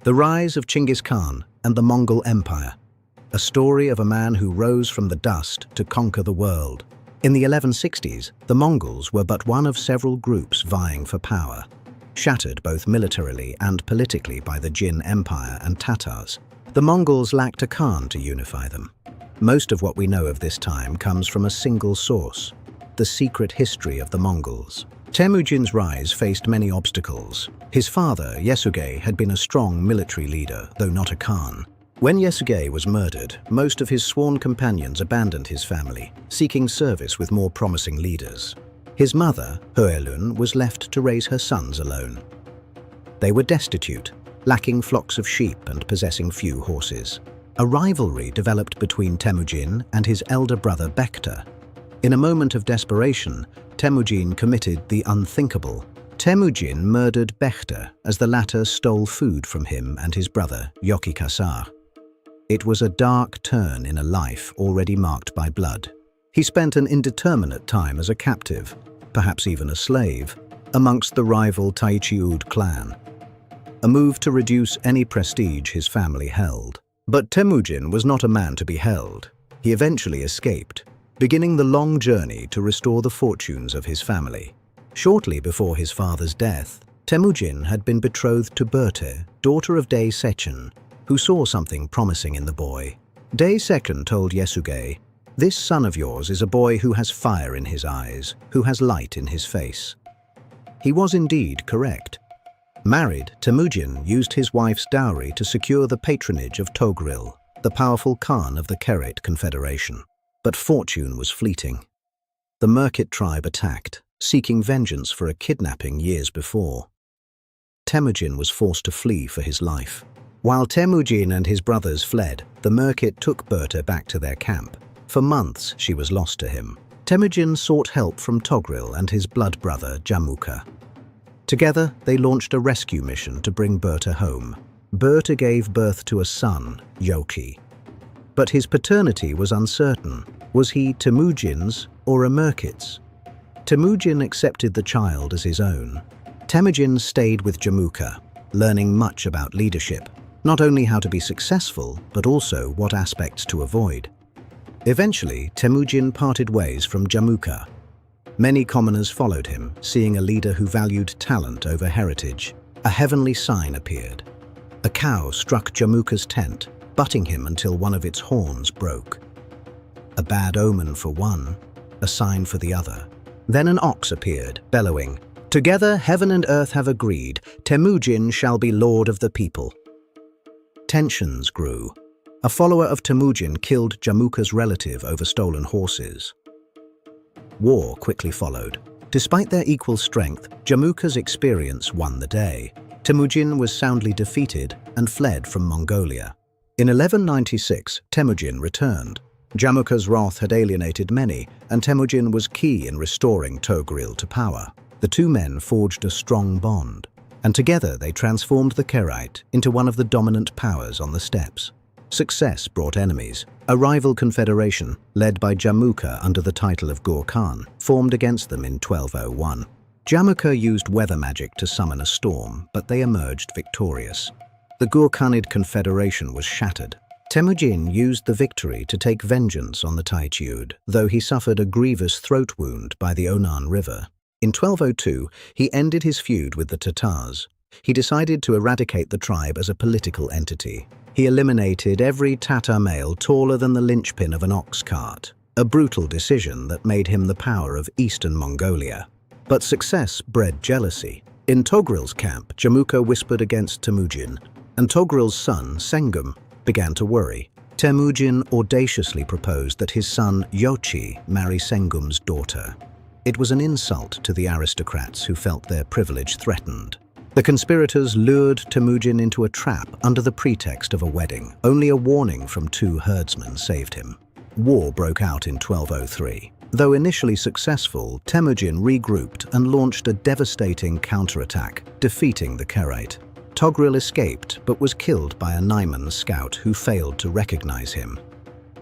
The Rise of Genghis Khan and the Mongol Empire, a story of a man who rose from the dust to conquer the world. In the 1160s, the Mongols were but one of several groups vying for power, shattered both militarily and politically by the Jin Empire and Tatars. The Mongols lacked a Khan to unify them. Most of what we know of this time comes from a single source: the secret history of the Mongols. Temujin's rise faced many obstacles. His father, Yesugei, had been a strong military leader, though not a Khan. When Yesugei was murdered, most of his sworn companions abandoned his family, seeking service with more promising leaders. His mother, Hoelun, was left to raise her sons alone. They were destitute, lacking flocks of sheep and possessing few horses. A rivalry developed between Temujin and his elder brother Börte. In a moment of desperation, Temujin committed the unthinkable. Temujin murdered Börte as the latter stole food from him and his brother, Yokikasar. It was a dark turn in a life already marked by blood. He spent an indeterminate time as a captive, perhaps even a slave, amongst the rival Taichiud clan, a move to reduce any prestige his family held. But Temujin was not a man to be held. He eventually escaped, beginning the long journey to restore the fortunes of his family. Shortly before his father's death, Temujin had been betrothed to Börte, daughter of Ascension, who saw something promising in the boy. Ascension told Yesugei, "This son of yours is a boy who has fire in his eyes, who has light in his face." He was indeed correct. Married, Temujin used his wife's dowry to secure the patronage of Toghril, the powerful Khan of the Kherate Confederation. But fortune was fleeting. The Merkit tribe attacked, seeking vengeance for a kidnapping years before. Temujin was forced to flee for his life. While Temujin and his brothers fled, the Merkit took Börte back to their camp. For months, she was lost to him. Temujin sought help from Toghril and his blood brother, Jamuqa. Together, they launched a rescue mission to bring Börte home. Börte gave birth to a son, Yoki. But his paternity was uncertain. Was he Temujin's or a Merkit's? Temujin accepted the child as his own. Temujin stayed with Jamuqa, learning much about leadership, not only how to be successful, but also what aspects to avoid. Eventually, Temujin parted ways from Jamuqa. Many commoners followed him, seeing a leader who valued talent over heritage. A heavenly sign appeared. A cow struck Jamuqa's tent, butting him until one of its horns broke. A bad omen for one, a sign for the other. Then an ox appeared, bellowing, "Together heaven and earth have agreed, Temujin shall be lord of the people." Tensions grew. A follower of Temujin killed Jamuqa's relative over stolen horses. War quickly followed. Despite their equal strength, Jamuqa's experience won the day. Temujin was soundly defeated and fled from Mongolia. In 1196, Temujin returned. Jamuqa's wrath had alienated many, and Temujin was key in restoring Toghril to power. The two men forged a strong bond, and together they transformed the Kherate into one of the dominant powers on the steppes. Success brought enemies. A rival confederation, led by Jamuqa under the title of Gur Khan, formed against them in 1201. Jamuqa used weather magic to summon a storm, but they emerged victorious. The Gur Khanid confederation was shattered. Temujin used the victory to take vengeance on the Taichiud, though he suffered a grievous throat wound by the Onan River. In 1202, he ended his feud with the Tatars. He decided to eradicate the tribe as a political entity. He eliminated every Tatar male taller than the linchpin of an ox cart, a brutal decision that made him the power of eastern Mongolia. But success bred jealousy. In Toghril's camp, Jamuqa whispered against Temujin, and Toghril's son, Sengum, began to worry. Temujin audaciously proposed that his son, Yochi, marry Sengum's daughter. It was an insult to the aristocrats who felt their privilege threatened. The conspirators lured Temujin into a trap under the pretext of a wedding. Only a warning from two herdsmen saved him. War broke out in 1203. Though initially successful, Temujin regrouped and launched a devastating counterattack, defeating the Kherate. Toghril escaped, but was killed by a Naiman scout who failed to recognize him.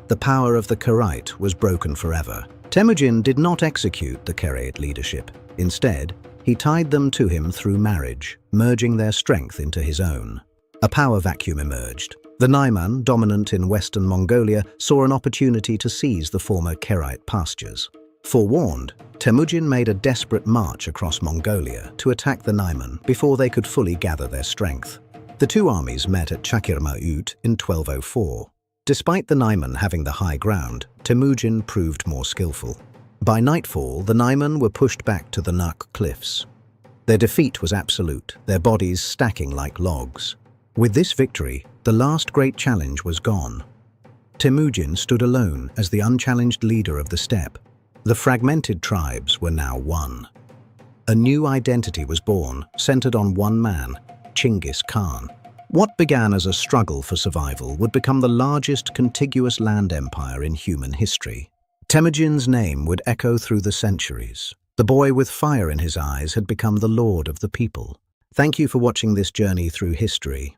The power of the Kherate was broken forever. Temujin did not execute the Kherate leadership. Instead, he tied them to him through marriage, merging their strength into his own. A power vacuum emerged. The Naiman, dominant in western Mongolia, saw an opportunity to seize the former Kerite pastures. Forewarned, Temujin made a desperate march across Mongolia to attack the Naiman before they could fully gather their strength. The two armies met at Chakirmaut in 1204. Despite the Naiman having the high ground, Temujin proved more skillful. By nightfall, the Naiman were pushed back to the Nuk cliffs. Their defeat was absolute, their bodies stacking like logs. With this victory, the last great challenge was gone. Temujin stood alone as the unchallenged leader of the steppe. The fragmented tribes were now one. A new identity was born, centered on one man, Genghis Khan. What began as a struggle for survival would become the largest contiguous land empire in human history. Temujin's name would echo through the centuries. The boy with fire in his eyes had become the lord of the people. Thank you for watching this journey through history.